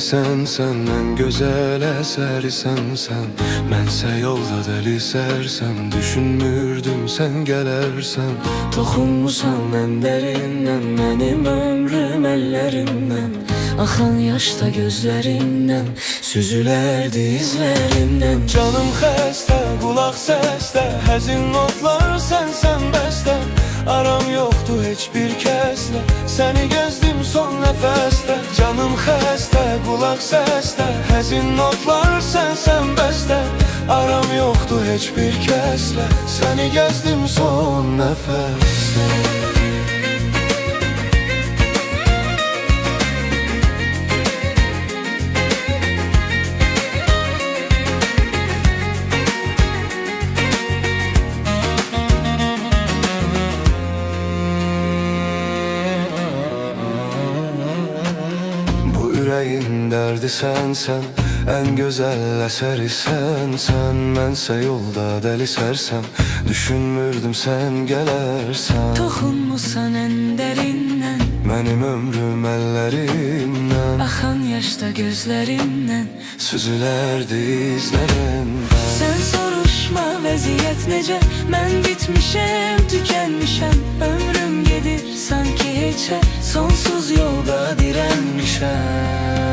sen en güzel eserisən sen. Mənsə yolda deli sərsəm, düşünmürdüm sen gelersen. Toxunmusan ən dərindən, mənim ömrüm əllərindən. Axan yaşda gözlərindən, süzülərdi izlərindən. Canım xəstə, qulaq səslə, həzin notlar sən bəstə. Aram yoxdu heç bir kəslə, səni gəzdim son nəfəsdə. Canım xəstə, qulaq səslə, həzin notlar sən bəstə. Aram yoxdu heç bir kəslə, səni gəzdim son nəfəsdə. Yüreğin derdi sen en güzel eseri sen. Mənsə yolda deli sərsəm, düşünmürdüm sen gelersen. Toxunmusan ən dərindən, Mənim ömrüm əllərimdən. axan yaşda gözlərindən, süzülərdi izlərindən. sən soruşma vəziyyət necə, mən bitmişəm, tükənmişəm. Ömrüm gedir sanki heçə, sonsuz yolda dirənmişəm.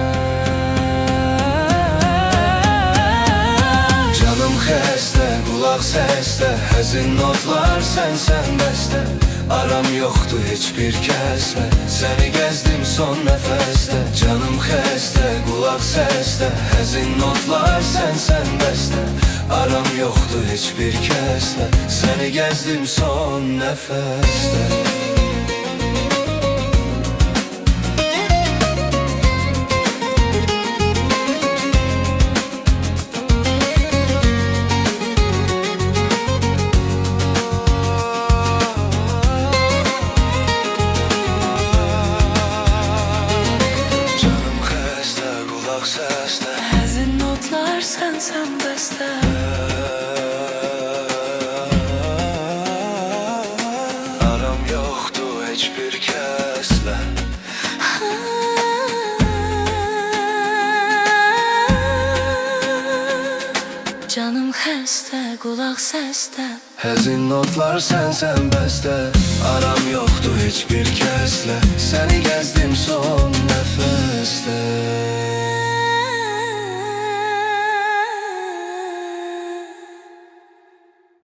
Canım xəstə, qulaq səslə, həzin notlar sən bəstə. Aram yoxdu heç bir kəslə, səni gəzdim son nəfəsdə. Canım xəstə, qulaq səslə, həzin notlar sən bəstə. Aram yoxdu heç bir kəslə, səni gəzdim son nəfəsdə. Həzin notlar sən bəstə. Aram yoxdu heç bir kəslə. Canım xəstə, qulaq səsdə. Həzin notlar sən bəstə. Aram yoxdu heç bir kəslə, səni gəzdim